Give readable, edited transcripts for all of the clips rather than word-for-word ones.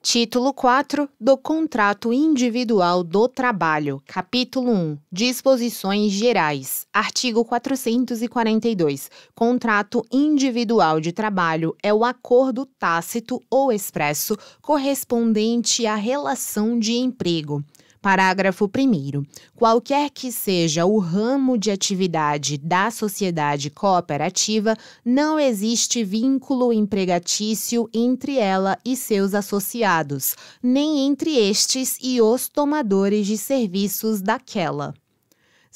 Título 4 do Contrato Individual do Trabalho, Capítulo 1, Disposições Gerais, Artigo 442. Contrato individual de trabalho é o acordo tácito ou expresso correspondente à relação de emprego. Parágrafo 1º. Qualquer que seja o ramo de atividade da sociedade cooperativa, não existe vínculo empregatício entre ela e seus associados, nem entre estes e os tomadores de serviços daquela.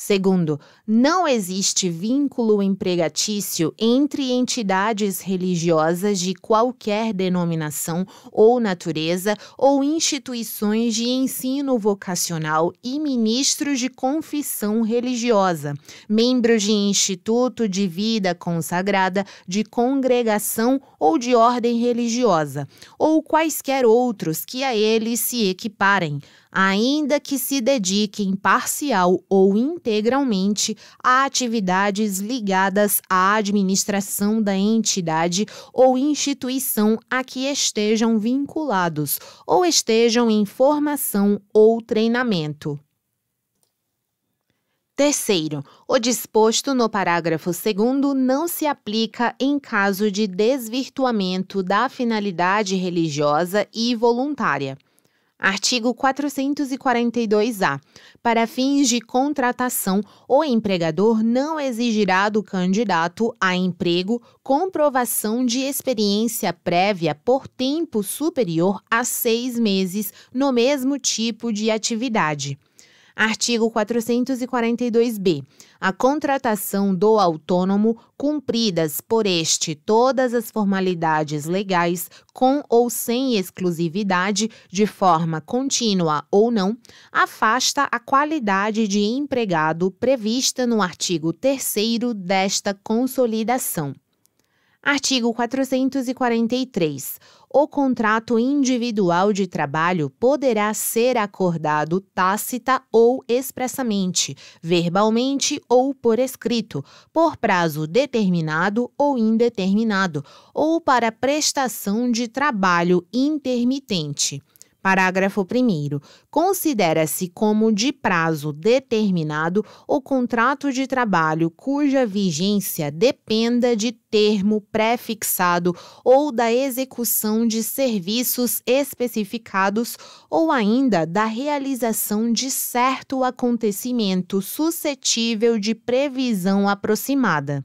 Segundo, não existe vínculo empregatício entre entidades religiosas de qualquer denominação ou natureza ou instituições de ensino vocacional e ministros de confissão religiosa, membros de instituto de vida consagrada, de congregação ou de ordem religiosa, ou quaisquer outros que a eles se equiparem, ainda que se dediquem parcial ou integralmente a atividades ligadas à administração da entidade ou instituição a que estejam vinculados ou estejam em formação ou treinamento. Terceiro, o disposto no parágrafo 2º não se aplica em caso de desvirtuamento da finalidade religiosa e voluntária. Artigo 442-A. Para fins de contratação, o empregador não exigirá do candidato a emprego comprovação de experiência prévia por tempo superior a 6 meses no mesmo tipo de atividade. Artigo 442-B. A contratação do autônomo, cumpridas por este todas as formalidades legais, com ou sem exclusividade, de forma contínua ou não, afasta a qualidade de empregado prevista no artigo 3º desta consolidação. Artigo 443. O contrato individual de trabalho poderá ser acordado tácita ou expressamente, verbalmente ou por escrito, por prazo determinado ou indeterminado, ou para prestação de trabalho intermitente. Parágrafo 1º. Considera-se como de prazo determinado o contrato de trabalho cuja vigência dependa de termo pré-fixado ou da execução de serviços especificados ou ainda da realização de certo acontecimento suscetível de previsão aproximada.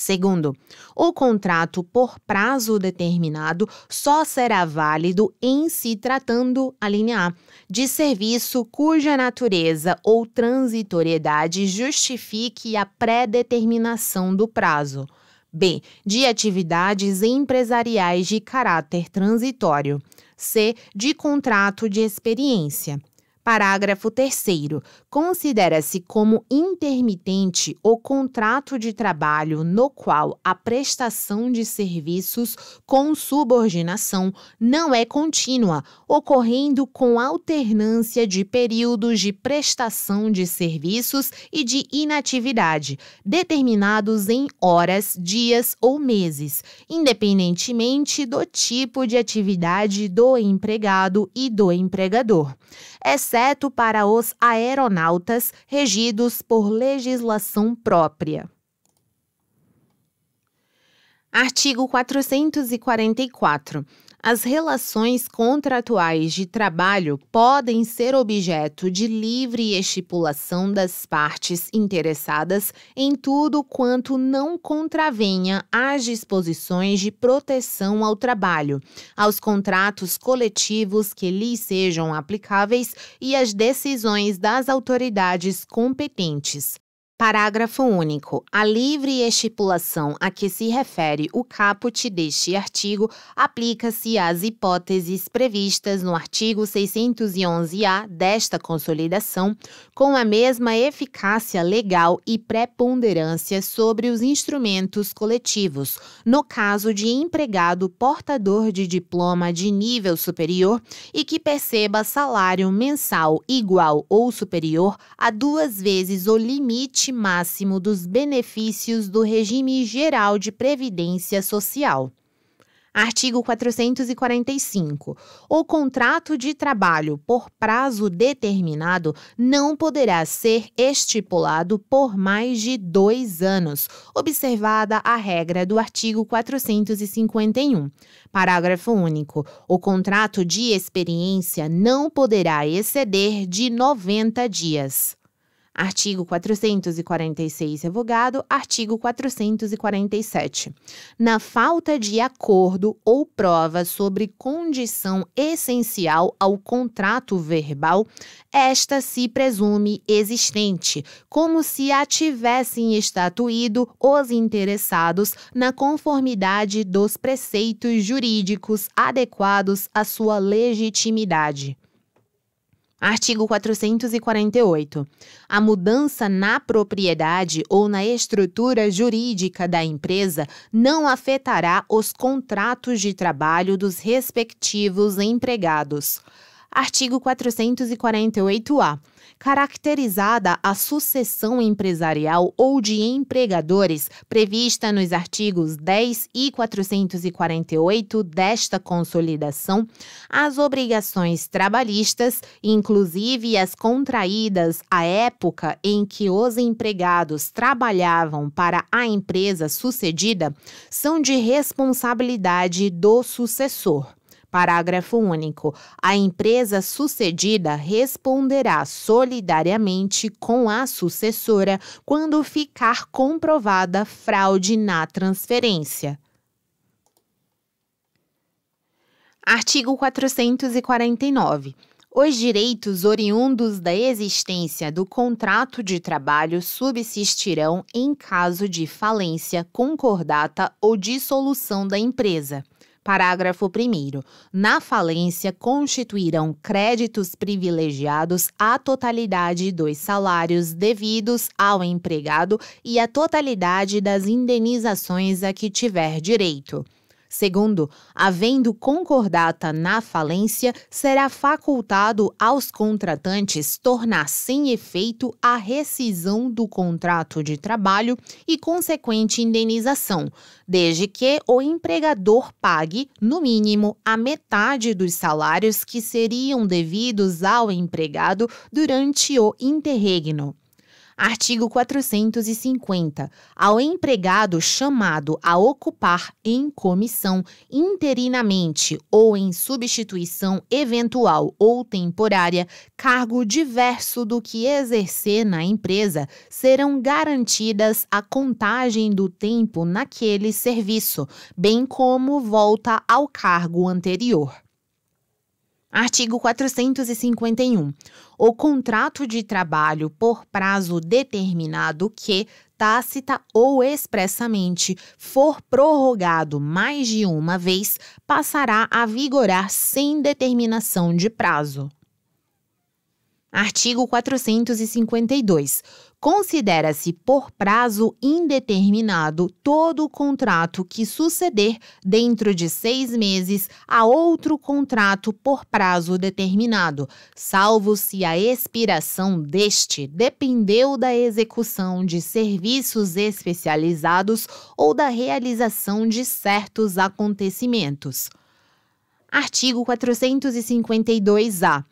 Segundo, o contrato por prazo determinado só será válido em se tratando, alínea A, de serviço cuja natureza ou transitoriedade justifique a pré-determinação do prazo. B, de atividades empresariais de caráter transitório. C, de contrato de experiência. Parágrafo 3º. Considera-se como intermitente o contrato de trabalho no qual a prestação de serviços com subordinação não é contínua, ocorrendo com alternância de períodos de prestação de serviços e de inatividade, determinados em horas, dias ou meses, independentemente do tipo de atividade do empregado e do empregador, exceto para os aeronautas regidos por legislação própria. Artigo 444. As relações contratuais de trabalho podem ser objeto de livre estipulação das partes interessadas em tudo quanto não contravenha às disposições de proteção ao trabalho, aos contratos coletivos que lhes sejam aplicáveis e às decisões das autoridades competentes. Parágrafo único. A livre estipulação a que se refere o caput deste artigo aplica-se às hipóteses previstas no artigo 611-A desta consolidação, com a mesma eficácia legal e preponderância sobre os instrumentos coletivos, no caso de empregado portador de diploma de nível superior e que perceba salário mensal igual ou superior a 2 vezes o limite máximo dos benefícios do regime geral de previdência social. Artigo 445. O contrato de trabalho por prazo determinado não poderá ser estipulado por mais de 2 anos, observada a regra do artigo 451. Parágrafo único. O contrato de experiência não poderá exceder de 90 dias. Artigo 446, revogado. Artigo 447. Na falta de acordo ou prova sobre condição essencial ao contrato verbal, esta se presume existente, como se a tivessem estatuído os interessados na conformidade dos preceitos jurídicos adequados à sua legitimidade. Artigo 448. A mudança na propriedade ou na estrutura jurídica da empresa não afetará os contratos de trabalho dos respectivos empregados. Artigo 448-A. Caracterizada a sucessão empresarial ou de empregadores prevista nos artigos 10 e 448 desta Consolidação, as obrigações trabalhistas, inclusive as contraídas à época em que os empregados trabalhavam para a empresa sucedida, são de responsabilidade do sucessor. Parágrafo único. A empresa sucedida responderá solidariamente com a sucessora quando ficar comprovada fraude na transferência. Artigo 449. Os direitos oriundos da existência do contrato de trabalho subsistirão em caso de falência, concordata ou dissolução da empresa. Parágrafo 1º. Na falência, constituirão créditos privilegiados a totalidade dos salários devidos ao empregado e a totalidade das indenizações a que tiver direito. Segundo, havendo concordata na falência, será facultado aos contratantes tornar sem efeito a rescisão do contrato de trabalho e consequente indenização, desde que o empregador pague, no mínimo, a metade dos salários que seriam devidos ao empregado durante o interregno. Artigo 450. Ao empregado chamado a ocupar em comissão, interinamente ou em substituição eventual ou temporária, cargo diverso do que exercer na empresa, serão garantidas a contagem do tempo naquele serviço, bem como volta ao cargo anterior. Artigo 451. O contrato de trabalho por prazo determinado que, tácita ou expressamente, for prorrogado mais de uma vez, passará a vigorar sem determinação de prazo. Artigo 452. Considera-se por prazo indeterminado todo contrato que suceder dentro de 6 meses a outro contrato por prazo determinado, salvo se a expiração deste dependeu da execução de serviços especializados ou da realização de certos acontecimentos. Artigo 452-A.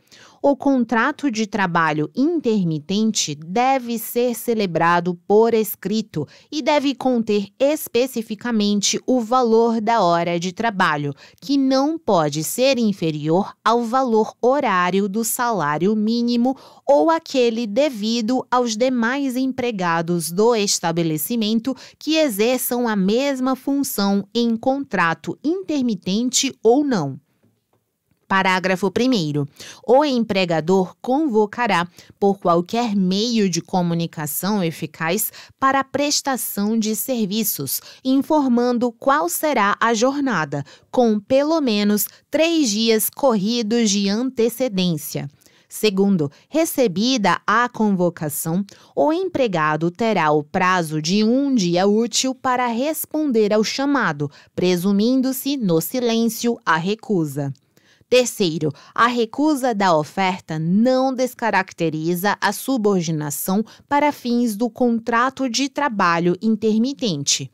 O contrato de trabalho intermitente deve ser celebrado por escrito e deve conter especificamente o valor da hora de trabalho, que não pode ser inferior ao valor horário do salário mínimo ou aquele devido aos demais empregados do estabelecimento que exerçam a mesma função em contrato intermitente ou não. Parágrafo 1º. O empregador convocará, por qualquer meio de comunicação eficaz, para a prestação de serviços, informando qual será a jornada, com pelo menos 3 dias corridos de antecedência. Segundo, recebida a convocação, o empregado terá o prazo de 1 dia útil para responder ao chamado, presumindo-se no silêncio a recusa. Terceiro, a recusa da oferta não descaracteriza a subordinação para fins do contrato de trabalho intermitente.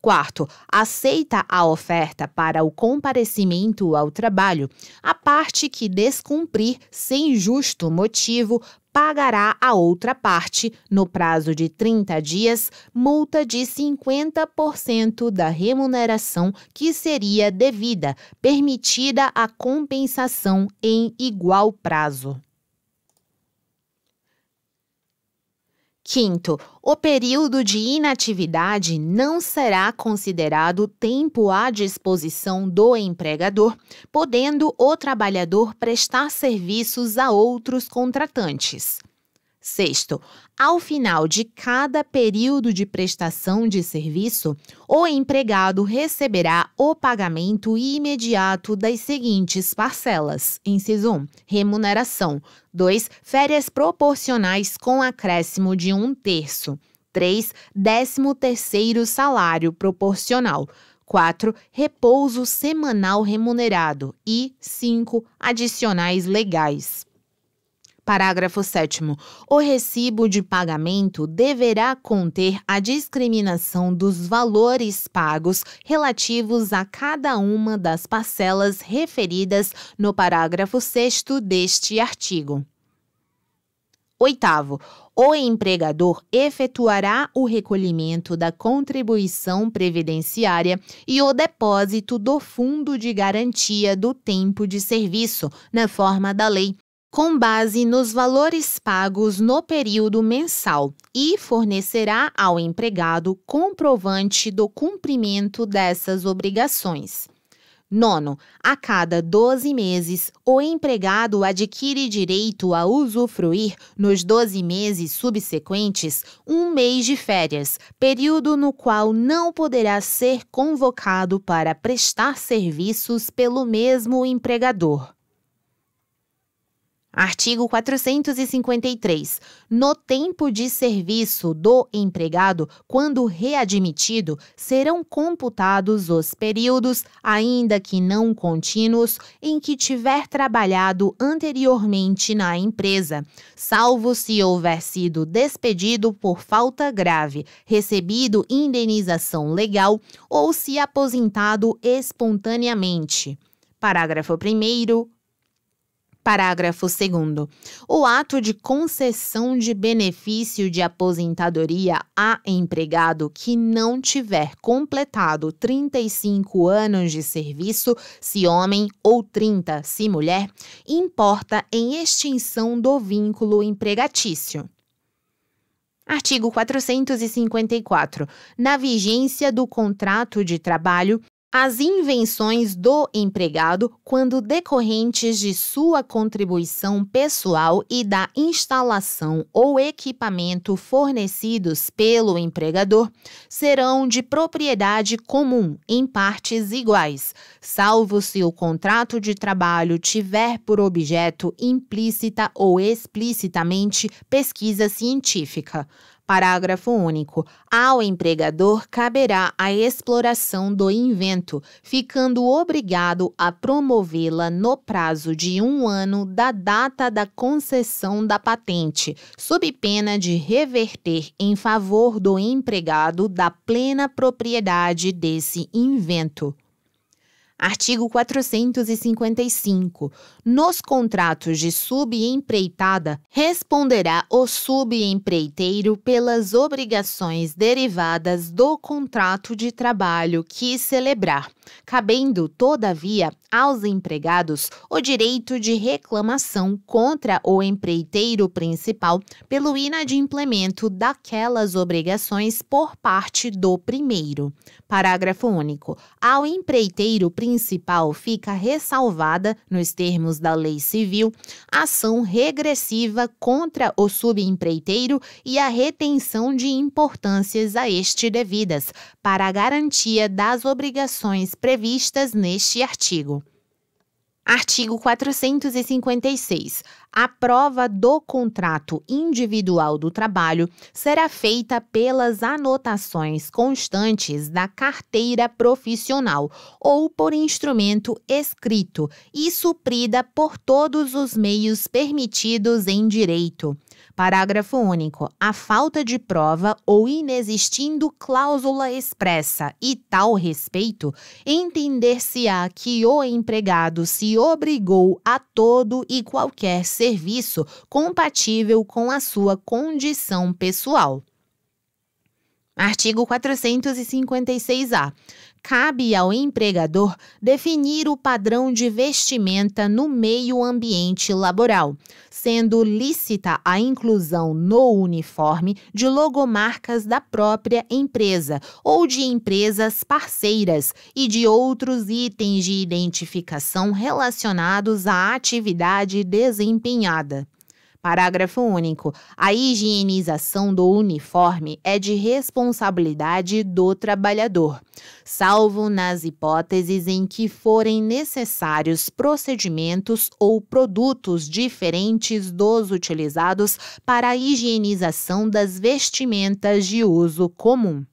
Quarto, aceita a oferta para o comparecimento ao trabalho. A parte que descumprir sem justo motivo pagará a outra parte, no prazo de 30 dias, multa de 50% da remuneração que seria devida, permitida a compensação em igual prazo. Quinto, o período de inatividade não será considerado tempo à disposição do empregador, podendo o trabalhador prestar serviços a outros contratantes. Sexto, ao final de cada período de prestação de serviço, o empregado receberá o pagamento imediato das seguintes parcelas. Inciso 1, remuneração. 2, férias proporcionais com acréscimo de 1/3. 3, 13º salário proporcional. 4, repouso semanal remunerado. E 5, adicionais legais. Parágrafo 7º. O recibo de pagamento deverá conter a discriminação dos valores pagos relativos a cada uma das parcelas referidas no parágrafo 6º deste artigo. Oitavo, o empregador efetuará o recolhimento da contribuição previdenciária e o depósito do fundo de garantia do tempo de serviço, na forma da lei, com base nos valores pagos no período mensal e fornecerá ao empregado comprovante do cumprimento dessas obrigações. Nono, a cada 12 meses, o empregado adquire direito a usufruir, nos 12 meses subsequentes, 1 mês de férias, período no qual não poderá ser convocado para prestar serviços pelo mesmo empregador. Artigo 453. No tempo de serviço do empregado, quando readmitido, serão computados os períodos, ainda que não contínuos, em que tiver trabalhado anteriormente na empresa, salvo se houver sido despedido por falta grave, recebido indenização legal ou se aposentado espontaneamente. Parágrafo 1º. Parágrafo 2º. O ato de concessão de benefício de aposentadoria a empregado que não tiver completado 35 anos de serviço, se homem, ou 30, se mulher, importa em extinção do vínculo empregatício. Artigo 454. Na vigência do contrato de trabalho, as invenções do empregado, quando decorrentes de sua contribuição pessoal e da instalação ou equipamento fornecidos pelo empregador, serão de propriedade comum em partes iguais, salvo se o contrato de trabalho tiver por objeto implícita ou explicitamente pesquisa científica. Parágrafo único. Ao empregador caberá a exploração do invento, ficando obrigado a promovê-la no prazo de 1 ano da data da concessão da patente, sob pena de reverter em favor do empregado da plena propriedade desse invento. Artigo 455. Nos contratos de subempreitada, responderá o subempreiteiro pelas obrigações derivadas do contrato de trabalho que celebrar, cabendo, todavia, aos empregados o direito de reclamação contra o empreiteiro principal pelo inadimplemento daquelas obrigações por parte do primeiro. Parágrafo único. Ao empreiteiro principal fica ressalvada, nos termos da Lei Civil, ação regressiva contra o subempreiteiro e a retenção de importâncias a este devidas, para a garantia das obrigações previstas neste artigo. Artigo 456. A prova do contrato individual do trabalho será feita pelas anotações constantes da carteira profissional ou por instrumento escrito e suprida por todos os meios permitidos em direito. Parágrafo único. A falta de prova ou inexistindo cláusula expressa e tal respeito, entender-se-á que o empregado se obrigou a todo e qualquer serviço compatível com a sua condição pessoal. Artigo 456-A. Cabe ao empregador definir o padrão de vestimenta no meio ambiente laboral, sendo lícita a inclusão no uniforme de logomarcas da própria empresa ou de empresas parceiras e de outros itens de identificação relacionados à atividade desempenhada. Parágrafo único. A higienização do uniforme é de responsabilidade do trabalhador, salvo nas hipóteses em que forem necessários procedimentos ou produtos diferentes dos utilizados para a higienização das vestimentas de uso comum.